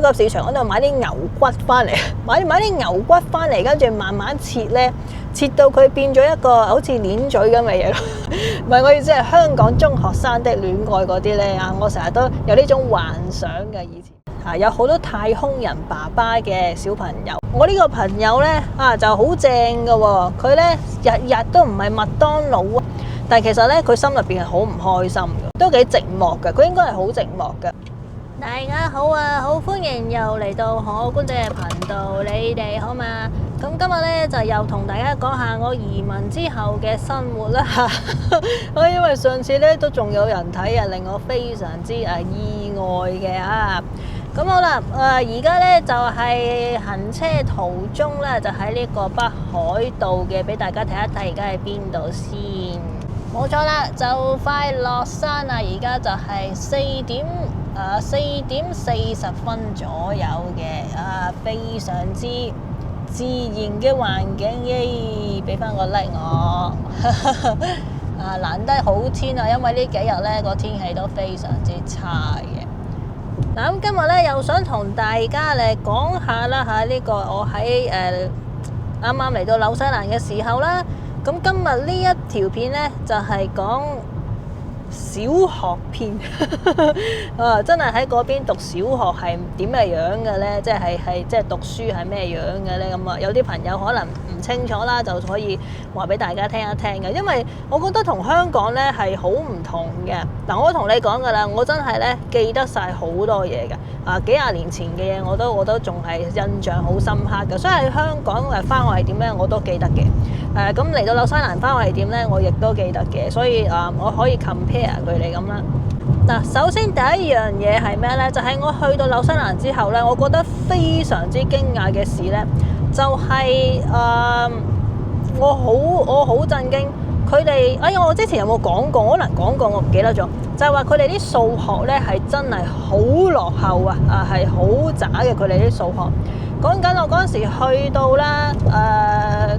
超級市場嗰度買啲牛骨翻嚟，買啲牛骨翻嚟，跟住慢慢切咧，切到佢變咗一個好似鏈嘴咁嘅嘢咯。唔係，我意思係香港中學生的戀愛嗰啲咧啊，我成日都有呢種幻想嘅以前。有好多太空人爸爸嘅小朋友，我呢個朋友呢就好正㗎喎，佢呢日日都唔係麥當勞啊，但係其實呢佢心入邊係好唔開心嘅，都幾寂寞嘅，佢應該係好寂寞嘅。大家好啊，好歡迎又嚟到可觀者嘅頻道，你哋好嘛？咁今日呢就又同大家講下我移民之後嘅生活啦因為上次呢都仲有人睇啊，令我非常之意外嘅啊！咁好啦，而家呢就係行車途中呢，就喺呢個北海道嘅，俾大家睇一睇而家喺邊度先。冇錯啦，就快落山啦！而家就係4點40分左右嘅，非常之自然嘅環境耶！俾翻個 like 我難得好天啊，因為呢幾日呢個天氣都非常之差嘅。嗱，咁今日咧又想同大家嚟講下啦嚇，呢個我喺啱啱嚟到紐西蘭嘅時候啦。咁今日呢一條片咧就係講小學篇真係喺嗰邊讀小學係點嘅樣嘅咧？即係讀書係咩樣嘅咧？咁有啲朋友可能唔清楚啦，就可以話俾大家聽一聽嘅。因為我覺得同香港咧係好唔同嘅。嗱，我同你講噶啦，我真係咧記得晒好多嘢嘅。幾廿年前嘅嘢我都仲係印象好深刻嘅。所以喺香港返學係點咧，我都記得嘅。咁嚟到紐西蘭返學係點咧，我亦都記得嘅。所以我可以 compare佢哋咁啦。嗱，首先第一樣嘢係咩呢？就係我去到紐西蘭之後呢，我覺得非常之驚訝嘅事呢，就係我好震驚。佢哋我之前有冇講過？可能講過，我唔記得咗。就係話佢哋啲數學呢係真係好落後啊！係好渣嘅佢哋啲數學。講緊我嗰陣時去到啦，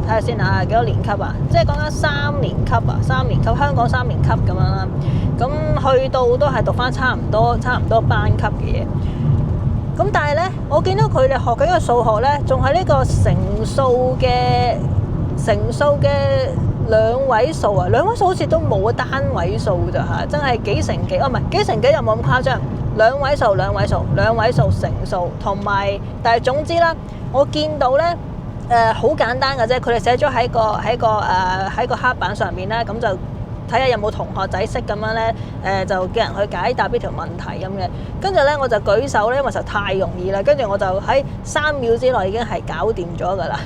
睇下先啊，幾多年級啊？即係講緊3年級啊，3年級香港3年級咁樣啦。咁去到都係讀翻差唔多班級嘅嘢。咁但係呢，我見到佢哋學緊嘅數學呢，仲係呢個乘數嘅2位數啊！2位數好似都冇單位數咋嚇，真係幾乘幾？唔係幾乘幾又冇咁誇張。2位數乘數，同埋但係總之啦，我見到呢好簡單嘅啫。佢哋寫咗喺個黑板上面呢，咁就睇下有冇同學仔識咁樣呢，就叫人去解答呢條問題咁嘅。跟住呢，我就舉手呢，因為實在太容易啦。跟住我就喺3秒之內已經係搞掂咗噶啦。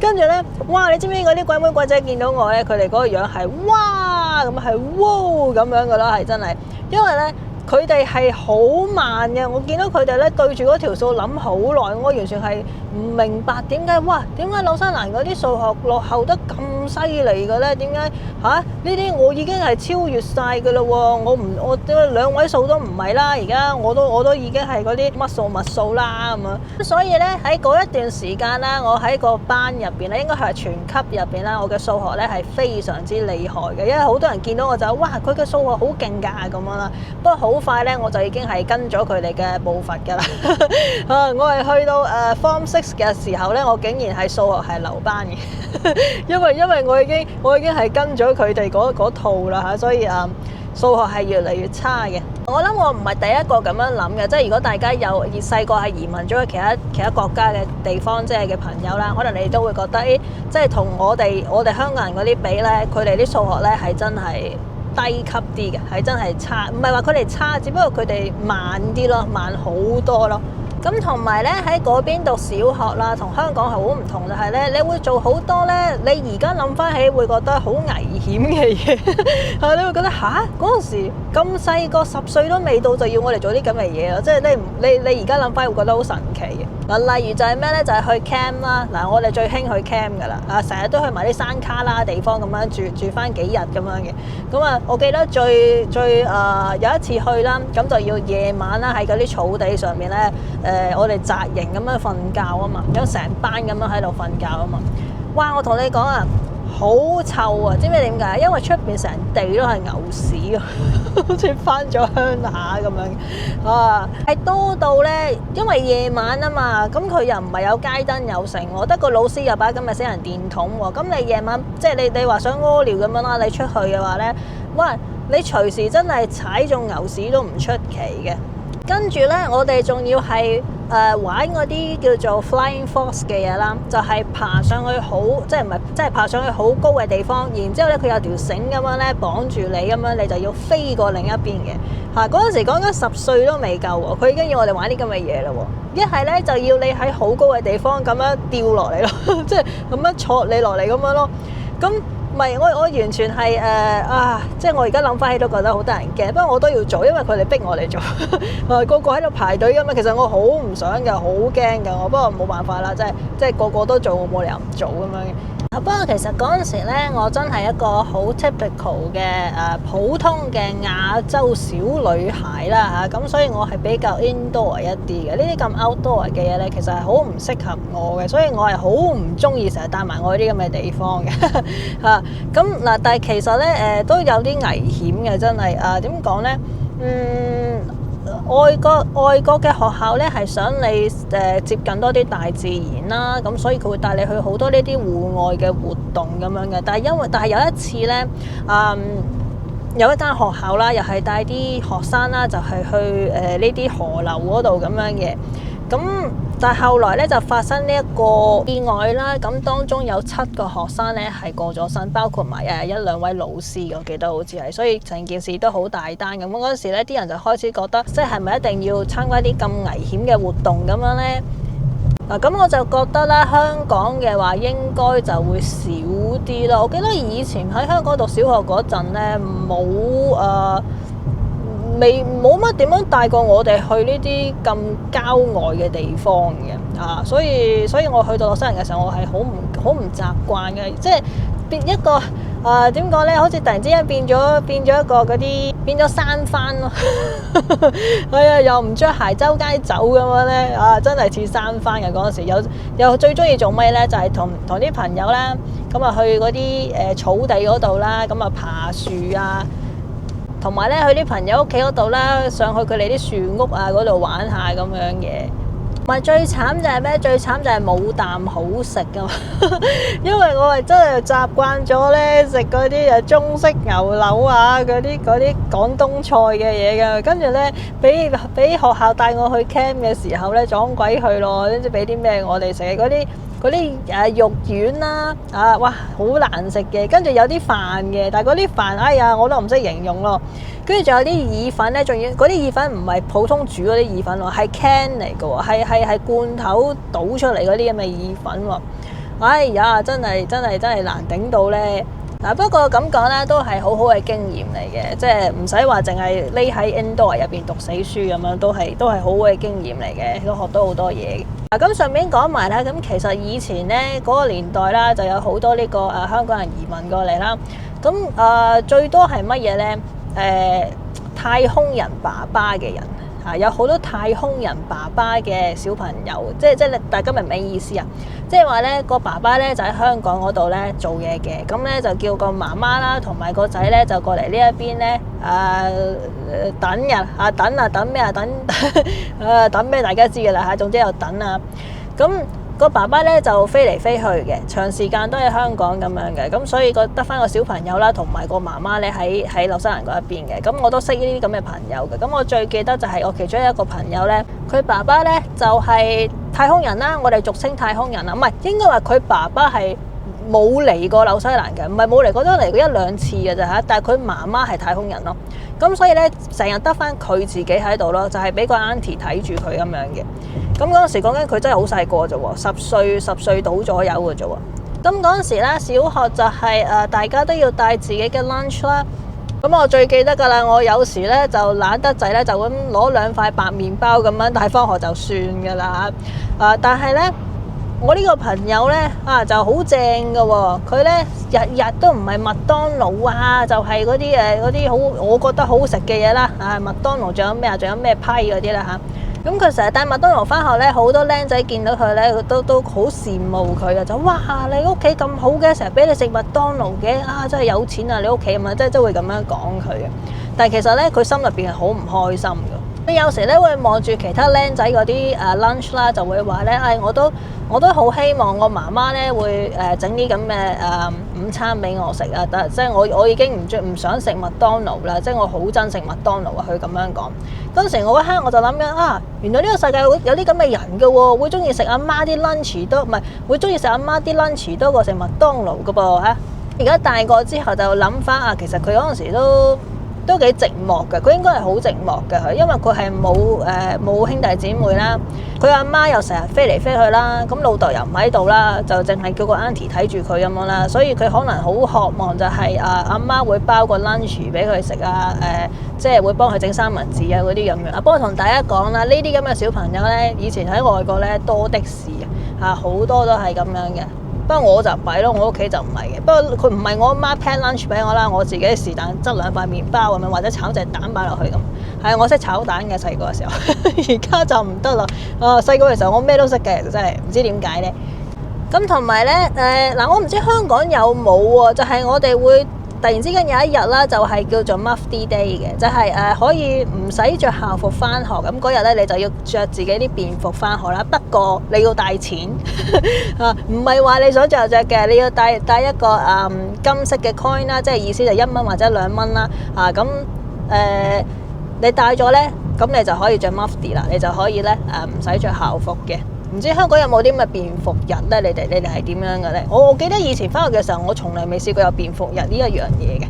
跟住呢，哇！你知唔知嗰啲鬼妹鬼仔見到我呢，佢哋嗰個樣係哇咁係哇咁樣噶啦，係真係，因為呢。佢哋係好慢嘅，我見到佢哋咧對住嗰條數諗好耐，我完全係唔明白點解紐西蘭嗰啲數學落後得咁犀利嘅咧？點解呢啲我已經係超越晒嘅咯喎！我2位數都唔係啦，而家我都已經係嗰啲乜數啦咁啊！所以咧喺嗰一段時間啦，我喺個班入邊咧，應該係全級入邊啦，我嘅數學咧係非常之厲害嘅，因為好多人見到我就哇佢嘅數學好勁㗎咁樣啦，不過好快咧，我就已經係跟咗佢哋嘅步伐㗎啦。我係去到Form 6嘅時候咧，我竟然係數學係留班嘅，因為我已經係跟咗佢哋嗰套啦嚇，所以數學係越嚟越差嘅。我諗我唔係第一個咁樣諗嘅，即係如果大家有細個係移民咗去其他國家嘅地方，即係嘅朋友啦，可能你都會覺得即係同我哋香港人嗰啲比咧，佢哋啲數學咧係真係低級啲嘅，係真係差，唔係話佢哋差，只不過佢哋慢啲咯，慢好多咯。咁同埋咧喺嗰邊讀小學啦，同香港係好唔同，就係咧你會做好多咧，你而家諗翻起會覺得好危險嘅嘢，你會覺得嗰陣時咁細個10歲都未到就要我哋做啲咁嘅嘢咯，即係你而家諗翻會覺得好神奇嘅。嗱，例如就係咩咧？就係去 camp 啦。嗱，我哋最興去 camp 噶啦，成日都去埋啲山卡拉地方咁樣住翻幾日咁樣嘅。咁啊，我記得最有一次去啦，咁就要夜晚啦喺嗰啲草地上面咧，我哋紮營咁樣瞓覺啊嘛，咁成班咁樣喺度瞓覺啊嘛。哇！我同你講啊，好臭啊！知唔知點解？因為出邊成地都係牛屎啊，好似翻咗鄉下咁樣啊！係多到咧，因為夜晚啊嘛，咁佢又唔係有街燈有成，我得個老師有把咁嘅死人電筒喎。咁你夜晚即係你話想屙尿咁樣啦，你出去嘅話咧，哇！你隨時真係踩中牛屎都唔出奇嘅。跟住咧，我哋仲要係玩嗰啲叫做 Flying Fox 嘅嘢啦，就係爬上去好，即係唔係即係爬上去好高嘅地方，然之後咧佢有條繩咁樣咧綁住你咁樣，你就要飛過另一邊嘅嚇。嗰陣時講緊10歲都未夠喎，佢已經要我哋玩啲咁嘅嘢啦喎。一係咧就要你喺好高嘅地方咁樣掉落嚟咯，即係咁樣挫你落嚟咁樣咯。咁唔係我完全係即係我而家諗翻起都覺得好得人驚，不過我都要做，因為佢哋逼我嚟做，個個喺度排隊咁嘛。其實我好唔想㗎，好驚㗎，我不過冇辦法啦，即係個個都做，我冇理由唔做咁樣嘅。不過其實嗰陣時咧，我真係一個好 typical 嘅普通嘅亞洲小女孩啦嚇，咁所以我係比較 indoor 一啲嘅。呢啲咁 outdoor 嘅嘢咧，其實係好唔適合我嘅，所以我係好唔中意成日帶埋我去啲咁嘅地方嘅嚇。咁嗱，但係其實咧都有啲危險嘅，真係點講咧？外國嘅學校咧係想你接近多啲大自然啦，咁所以佢會帶你去好多呢啲戶外嘅活動咁樣嘅。但係有一次咧，有一間學校啦，又係帶啲學生啦，就係去呢啲河流嗰度咁樣嘅。咁但係後來咧就發生呢一個意外啦，咁當中有7個學生咧係過咗身，包括埋1-2位老師，我記得好似係，所以成件事都好大單咁。嗰陣時咧，啲人就開始覺得，即係咪一定要參加啲咁危險嘅活動咁樣咧？嗱，咁我就覺得咧，香港嘅話應該就會少啲咯。我記得以前喺香港讀小學嗰陣咧，冇乜點樣帶過我哋去呢啲咁郊外嘅地方嘅所以我去到洛杉磯嘅時候，我係好唔習慣嘅，即係變一個點講咧，好似突然之間變咗一個嗰啲變咗山番咯，係啊，又唔着鞋周街走咁樣咧真係似山番嘅嗰陣時。有最中意做咩咧？就係同啲朋友啦，咁去嗰啲草地嗰度啦，咁爬樹啊。同埋咧，去啲朋友屋企嗰度啦，上去佢哋啲樹屋嗰度玩下咁樣嘅。同埋最慘就係咩？最慘就係冇啖好食噶嘛，因為我係真係習慣咗咧食嗰啲中式牛柳嗰啲廣東菜嘅嘢噶。跟住咧，俾學校帶我去 camp 嘅時候咧，撞鬼去咯，跟住俾啲咩我哋食嗰啲肉丸啦，哇，好難食嘅。跟住有啲飯嘅，但係嗰啲飯，哎呀，我都唔識形容咯。跟住仲有啲意粉咧，仲要嗰啲意粉唔係普通煮嗰啲意粉喎，係 can 嚟嘅喎，係罐頭倒出嚟嗰啲咁嘅意粉喎。哎呀，真係難頂到咧。不過咁講咧，都係好好嘅經驗嚟嘅，即係唔使話淨係匿喺 indoor 入邊讀死書咁樣，都係好好嘅經驗嚟嘅，都學到好多嘢。咁順便講埋啦，咁其實以前咧嗰個年代啦，就有好多呢個香港人移民過嚟啦。咁最多係乜嘢咧？太空人爸爸嘅人有好多太空人爸爸嘅小朋友，即係大家明唔明意思啊？即係話咧個爸爸咧就喺香港嗰度咧做嘢嘅，咁咧就叫個媽媽啦同埋個仔咧就過嚟呢一邊咧等人等咩等咩大家知嘅啦嚇，總之又等啊。咁個爸爸咧就飛嚟飛去嘅，長時間都喺香港咁樣嘅，咁所以得翻個小朋友啦，同埋個媽媽咧喺紐西蘭嗰一邊嘅。咁我都識呢啲咁嘅朋友嘅。咁我最記得就係我其中一個朋友咧，佢爸爸咧就係太空人啦，我哋俗稱太空人啦，唔係應該話佢爸爸係冇嚟過紐西蘭嘅，唔係冇嚟過，都嚟過1-2次嘅咋嚇。但係佢媽媽係太空人咯，咁所以咧成日得翻佢自己喺度咯，就係俾個 auntie 睇住佢咁樣嘅。咁嗰陣時講緊佢真係好細個啫喎，10歲到左右嘅啫喎。咁嗰陣時咧，小學就係大家都要帶自己嘅 lunch 啦。咁我最記得㗎啦，我有時咧就懶得滯咧，就咁攞2塊白麵包咁樣帶返學就算㗎啦嚇。但係咧，我呢個朋友咧就好正㗎喎，佢咧日日都唔係麥當勞啊，就係嗰啲好我覺得好食嘅嘢啦。麥當勞仲有咩啊？仲有咩批嗰啲啦嚇。咁佢成日帶麥當勞翻學咧，好多僆仔見到佢咧，都好羨慕佢啊！就哇，你屋企咁好嘅，成日俾你食麥當勞嘅啊，真係有錢啊！你屋企咁啊，即係會咁樣講佢嘅。但係其實咧，佢心入邊係好唔開心㗎。有時咧會望住其他僆仔嗰啲lunch 啦，就會話咧，我都好希望我媽媽咧會整啲咁嘅午餐俾我食啊！但係即係我已經唔想食麥當勞啦，即係我好憎食麥當勞啊！佢咁樣講嗰陣時，我一刻我就諗緊原來呢個世界有啲咁嘅人㗎喎，會中意食阿媽啲 lunch 多，唔係會中意食阿媽啲 lunch 多過食麥當勞㗎噃嚇！而家大個之後就諗翻其實佢嗰陣時都幾寂寞嘅，佢應該係好寂寞嘅佢，因為佢係冇兄弟姊妹啦，佢阿媽又成日飛嚟飛去啦，咁老豆又唔喺度啦，就淨係叫個 auntie 睇住佢咁樣啦，所以佢可能好渴望就係阿媽會包個 lunch 俾佢食即係會幫佢整三文治啊嗰啲咁樣。不過同大家講啦，呢啲咁嘅小朋友咧，以前喺外國咧多的是好多都係咁樣嘅。不過我就唔係咯，我屋企就唔係嘅。不過佢唔係我阿媽 pack lunch 俾我啦，我自己是但執兩塊麵包咁樣，或者炒隻蛋擺落去咁。係我識炒蛋嘅細個嘅時候，而家就唔得啦。細個嘅時候我咩都識嘅，真係唔知點解咧。咁同埋咧我唔知香港有冇喎，就係我哋會突然之間有一日啦，就係叫做 Mufti Day 嘅，就係可以唔使着校服翻學，咁嗰日咧你就要着自己啲便服翻學啦。不過你要帶錢唔係話你想着就着嘅，你要帶一個金色嘅 coin 啦，即係意思就1蚊或者2蚊啦。咁你帶咗咧，咁你就可以着 Mufti 啦，你就可以咧唔使着校服嘅。唔知香港有冇啲咁嘅便服日咧？你哋係點樣嘅咧？我記得以前翻學嘅時候，我從來未試過有便服日呢一樣嘢嘅。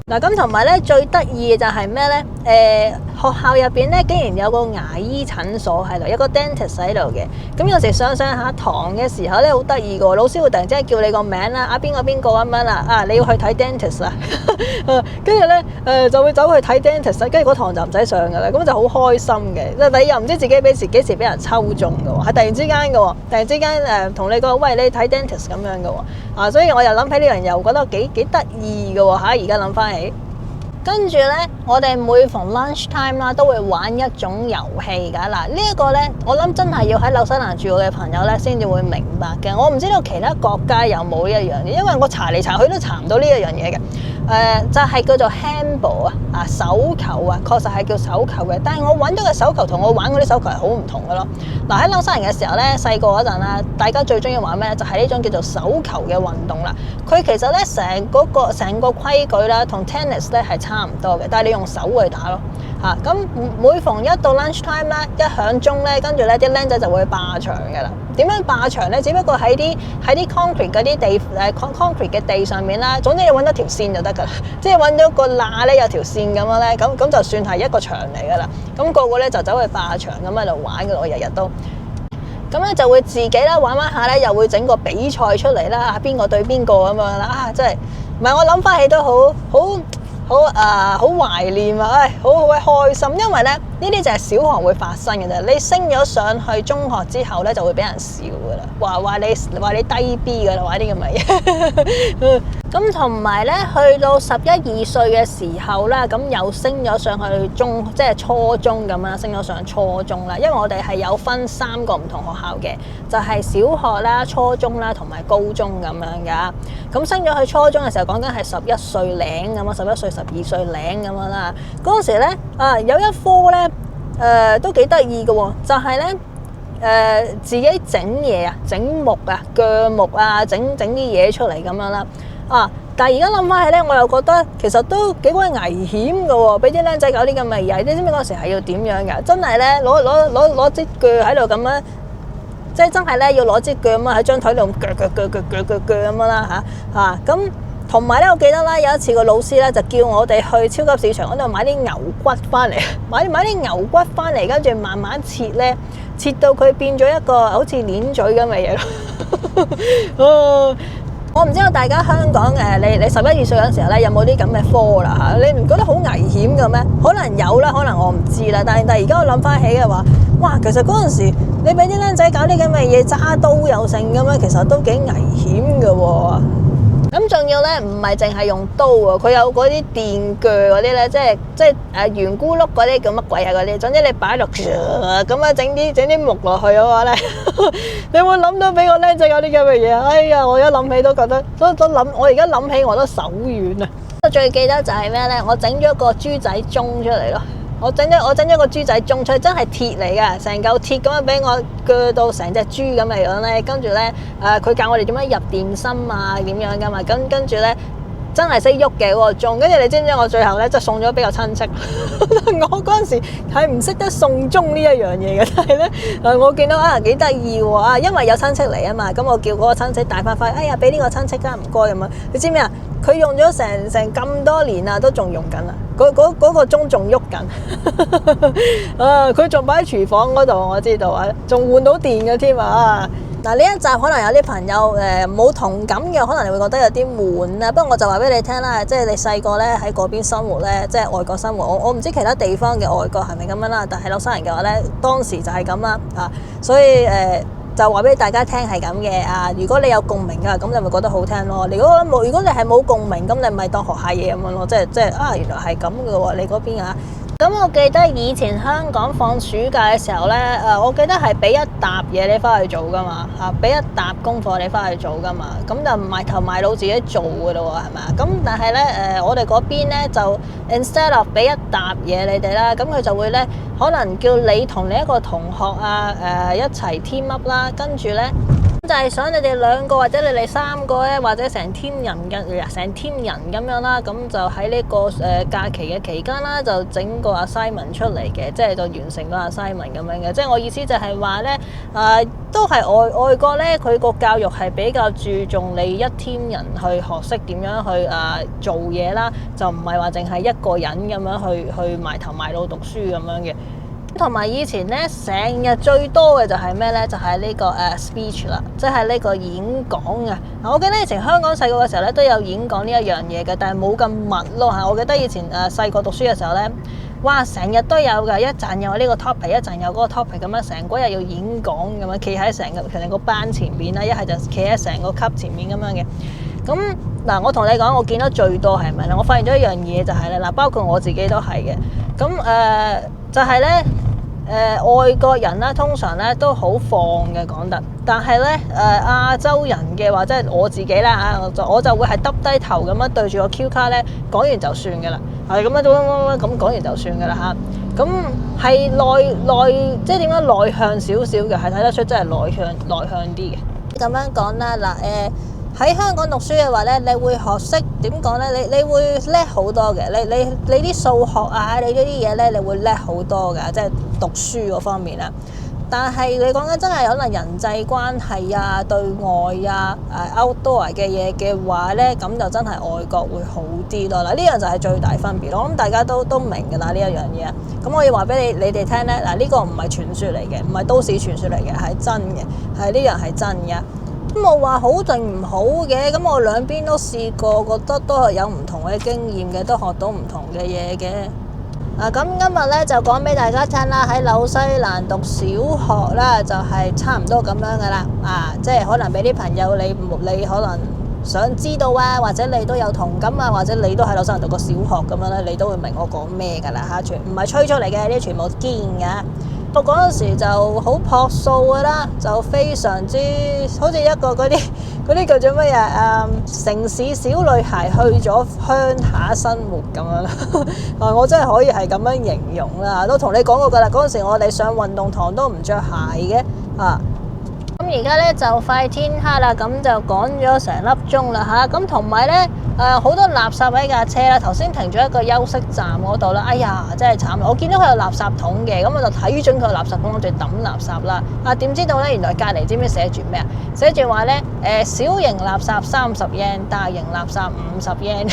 嗱，咁同埋咧最得意嘅就係咩咧？學校入邊咧竟然有個牙醫診所喺度，有個 dentist 喺度嘅。咁有時上下堂嘅時候咧，好得意嘅喎，老師會突然之間叫你個名啦，邊個咁樣啦，你要去睇 dentist 啦。跟住咧就會走去睇 dentist，跟住嗰堂就唔使上嘅啦，咁就好開心嘅。你又唔知自己幾時俾人抽中嘅喎，係突然之間嘅喎，突然之間同你講喂，你睇 dentist 咁樣嘅喎。所以我又諗起呢樣又覺得幾得意嘅喎。而家諗翻起。跟住咧，我哋每逢 lunch time 啦，都會玩一種遊戲㗎。嗱，呢一個咧，我諗真係要喺紐西蘭住過嘅朋友咧，先至會明白嘅。我唔知道其他國家有冇呢一樣嘢，因為我查嚟查去都查唔到呢一樣嘢嘅。就係叫做 handball 手球確實係叫手球嘅。但係我揾到嘅手球同我玩嗰啲手球係好唔同嘅咯。嗱，喺紐西蘭嘅時候咧，細個嗰陣啦，大家最中意玩咩？就係呢種叫做手球嘅運動啦。佢其實咧成個規矩啦，同 tennis 咧係差唔多嘅，但係你用手去打咯。咁每逢一到 lunch time 啦，一響鐘咧，跟住咧啲僆仔就會霸場嘅啦。點樣霸場咧？只不過喺啲 concrete 嗰啲地concrete 嘅地上面啦，總之你揾到條線就得㗎啦。即係揾到個罅咧，有條線咁樣咧，咁就算係一個場嚟㗎啦。咁個個咧就走去霸場咁喺度玩㗎，我日日都。咁咧就會自己啦玩下咧，又會整個比賽出嚟啦，邊個對邊個咁樣啦。真係唔係我諗翻起都好懷念好鬼開心，因為咧呢啲就係小學會發生嘅啫。你升咗上去中學之後咧，就會俾人笑噶啦，話你低 B 噶啦，話啲咁嘅嘢。咁同埋咧，去到11、12歲嘅時候啦，咁又升咗上去即係初中咁啦，升咗上初中啦。因為我哋係有分3個唔同學校嘅，就係小學啦、初中啦同埋高中咁樣噶。咁升咗去初中嘅時候，講緊係11歲零咁啊，11歲、12歲零咁樣啦。嗰陣時咧有一科咧都幾得意嘅喎，就係咧自己整嘢整木鋸木整啲嘢出嚟咁樣啦。但係而家諗翻起咧，我又覺得其實都幾鬼危險嘅喎，俾啲僆仔搞啲咁嘅嘢。你知唔知嗰時係要點樣㗎？真係咧攞支鋸喺度咁樣，即係真係咧要攞支鋸咁樣喺張台度鋸咁樣啦咁。同埋咧，我記得啦，有一次個老師咧就叫我哋去超級市場嗰度買啲牛骨翻嚟，買啲牛骨翻嚟，跟住慢慢切咧，切到佢變咗一個好似鏈嘴咁嘅嘢咯。我唔知道大家香港你11、12歲嗰陣時候咧有冇啲咁嘅科啦嚇？你唔覺得好危險嘅咩？可能有啦，可能我唔知啦。但係而家我諗翻起嘅話，哇！其實嗰陣時你俾啲僆仔搞啲咁嘅嘢，揸刀又成咁樣，其實都幾危險嘅喎。咁仲要咧，唔係淨係用刀喎，佢有嗰啲電鋸嗰啲咧，即係圓咕碌嗰啲叫乜鬼啊嗰啲，總之你擺落咁樣整啲木落去嘅話咧，你會諗到俾個僆仔有啲咁嘅嘢。哎呀，我一諗起都覺得都諗，我而家諗起我都手軟啊！我最記得就係咩咧？我整咗個豬仔鐘出嚟咯。我整咗個豬仔鐘出嚟，真係鐵嚟㗎，成嚿鐵咁樣俾我鋸到成隻豬咁嘅樣咧。跟住咧，佢教我哋點樣入電芯啊，點樣㗎嘛。跟住咧，真係識喐嘅嗰個鐘。跟住你知唔知我最後咧就送咗俾個親戚？我嗰陣時係唔識得送鐘呢一樣嘢嘅，但係咧，我見到幾得意喎因為有親戚嚟啊嘛。咁我叫嗰個親戚帶翻返，哎呀俾呢個親戚㗎，唔該咁樣。你知唔知啊？佢用咗成咁多年啊，都仲用緊啊！嗰個鐘仲喐緊，佢仲擺喺廚房嗰度，我知道啊，仲換到電嘅添啊！嗱，呢一集可能有啲朋友冇同感嘅，可能你會覺得有啲悶啊。不過我就話俾你聽啦，即係你細個咧喺嗰邊生活咧，即係外國生活，我唔知其他地方嘅外國係咪咁樣啦，但係紐西蘭嘅話咧，當時就係咁啦所以就話俾大家聽係咁嘅如果你有共鳴㗎，咁你咪覺得好聽咯。如果你係冇共鳴，咁你咪當學下嘢咁樣咯。即係原來係咁嘅喎，你嗰邊咁我記得以前香港放暑假嘅時候咧，我記得係俾一沓嘢你翻去做噶嘛，俾一沓功課你翻去做噶嘛，咁就埋頭埋腦自己做噶咯喎，係咪啊？咁但係咧，我哋嗰邊咧就 instead of 俾一沓嘢你哋啦，咁佢就會咧可能叫你同你一個同學一齊 team up 啦，跟住咧。就係想你哋兩個或者你哋三個咧，或者成 team 人咁樣啦，咁就喺呢個假期嘅期間啦，就整個 assignment 出嚟嘅，即係就完成個 assignment 咁樣嘅。即係我意思就係話咧，都係外國咧，佢個教育係比較注重你一 team 人去學識點樣去做嘢啦，就唔係話淨係一個人咁樣去埋頭埋腦讀書咁樣嘅。同埋以前咧，成日最多嘅就係咩咧？就係呢個speech 啦，即係呢個演講啊！我記得以前香港細個嘅時候咧，都有演講呢一樣嘢嘅，但係冇咁密咯嚇。我記得以前細個讀書嘅時候咧，哇，成日都有㗎，一陣有呢個 topic，一陣有嗰個 topic咁樣，成嗰日要演講咁樣，企喺成個班前面啦，一係就企喺成個級前面咁樣嘅。咁嗱，我同你講，我見得最多係咪咧？我發現咗一樣嘢就係咧，嗱，包括我自己都係嘅。咁就係咧。外國人咧通常咧都好放嘅講得，但係咧亞洲人嘅話，即係我自己啦我就會係耷低頭咁樣對住個 Q 卡咧講完就算嘅啦，係咁樣咁講完就算嘅啦嚇。咁係內即係點樣內向少少嘅，係睇得出真係內向啲嘅。咁樣講啦嗱喺香港讀書嘅話咧，你會學識點講咧？你會叻好多嘅。你啲數學你嗰啲嘢咧，你會叻好多㗎，即係讀書嗰方面啦。但係你講緊真係可能人際關係對外outdoor 嘅嘢嘅話咧，咁就真係外國會好啲咯。嗱，呢樣就係最大分別咯。我諗大家都明㗎啦呢一樣嘢。咁我要話俾你哋聽咧，嗱，呢個唔係傳說嚟嘅，唔係都市傳說嚟嘅，係真嘅，係呢樣係真嘅。咁我話好定唔好嘅，咁我兩邊都試過，覺得都係有唔同嘅經驗嘅，都學到唔同嘅嘢嘅。咁今日咧就講俾大家聽啦，喺紐西蘭讀小學啦，就係差唔多咁樣噶啦。即係可能俾啲朋友你可能想知道或者你都有同感或者你都喺紐西蘭讀過小學咁樣咧，你都會明我講咩噶啦嚇，全唔係吹出嚟嘅，呢啲全部堅㗎。我嗰陣時就好樸素㗎啦，就非常之好似一個嗰啲叫做乜嘢城市小女孩去咗鄉下生活咁樣我真係可以係咁樣形容啦，都同你講過㗎啦。嗰陣時我哋上運動堂都唔着鞋嘅咁而家咧就快天黑啦，咁就趕咗成粒鐘啦咁同埋咧好多垃圾喺架車啦，頭先停咗一個休息站嗰度啦，哎呀真係慘！我見到佢有垃圾桶嘅，咁我就睇準佢個垃圾桶，我就抌垃圾啦。點知道咧，原來隔離知唔知寫住咩啊？寫住話咧小型垃圾30 yen， 大型垃圾50 yen。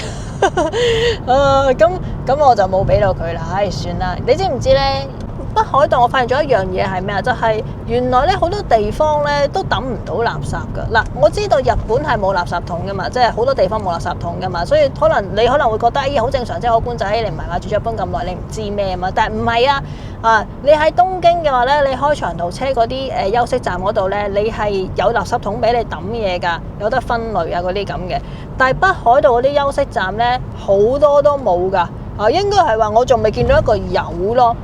咁我就冇俾到佢啦，算啦。你知唔知咧？北海道我發現咗一樣嘢係咩啊？就係原來咧好多地方咧都抌唔到垃圾㗎。嗱，我知道日本係冇垃圾桶㗎嘛，即係好多地方冇垃圾桶㗎嘛，所以你可能會覺得咦好正常，即係我官仔你唔係話住咗日本咁耐，你唔知咩啊嘛？但係唔係啊？你喺東京嘅話咧，你開長途車嗰啲休息站嗰度咧，你係有垃圾桶俾你抌嘢㗎，有得分類啊嗰啲咁嘅。但係北海道嗰啲休息站咧，好多都冇㗎。應該係話我仲未見到一個有咯。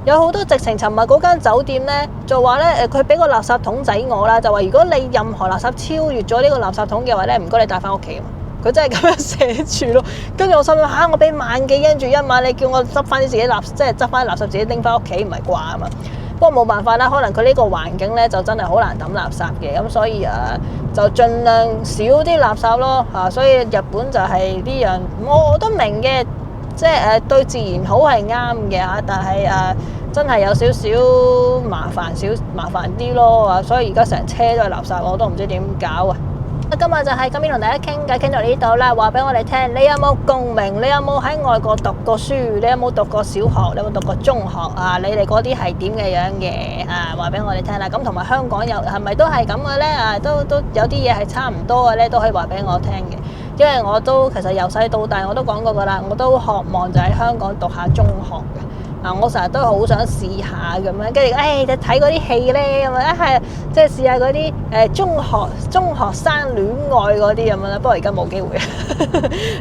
有好多直情尋日嗰間酒店咧就話咧佢俾個垃圾桶仔我啦，就話如果你任何垃圾超越咗呢個垃圾桶嘅話咧，唔該你帶翻屋企。佢真係咁樣寫住咯。跟住我心諗我俾萬幾因住一晚，你叫我執翻啲自己即係執翻垃圾自己拎翻屋企，唔係啩啊嘛？不過冇辦法啦，可能佢呢個環境咧就真係好難抌垃圾嘅，咁所以就盡量少啲垃圾咯。所以日本就係呢樣，我都明嘅。即係對自然好係啱嘅嚇，但係真係有少少麻煩啲咯。所以而家成車都係垃圾，我都唔知點搞啊！今日就係咁樣同大家傾偈，傾到呢度啦。話俾我哋聽，你有冇共鳴？你有冇喺外國讀過書？你有冇讀過小學？你有冇讀過中學啊？你哋嗰啲係點嘅樣嘅？話俾我哋聽啦。咁同埋香港係咪都係咁嘅咧？都有啲嘢係差唔多嘅咧，都可以話俾我聽嘅。因為我都其實由細到大我都講過㗎啦，我都渴望就喺香港讀下中學嘅。我成日都好想試下咁樣，跟住你睇嗰啲戲咧咁啊，係即係試下嗰啲中學生戀愛嗰啲咁樣啦。不過而家冇機會啊，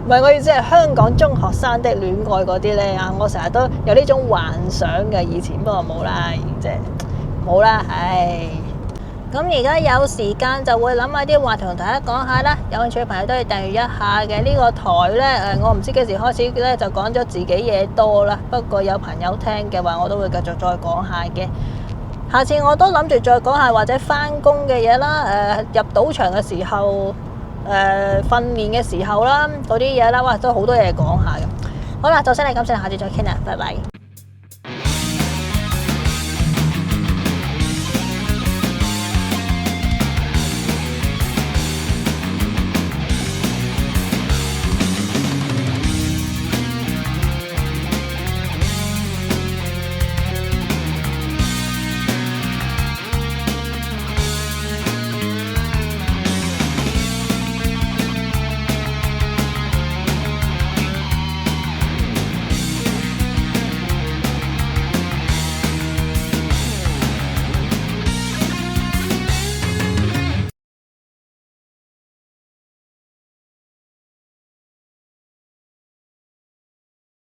唔係我意思係香港中學生的戀愛嗰啲咧我成日都有呢種幻想嘅以前，不過冇啦，即係冇啦，唉。咁而家有時間就會諗下啲話題同大家講下啦，有興趣嘅朋友都要訂閱一下嘅。呢個台呢，我唔知幾時開始呢就講咗自己嘢多啦，不過有朋友聽嘅話，我都會繼續再講下嘅。下次我都諗住再講下或者返工嘅嘢啦，入賭場嘅時候，訓練嘅時候啦，嗰啲嘢啦，哇，都好多嘢講下嘅。好啦，就先嚟咁先，下次再傾啦，拜拜。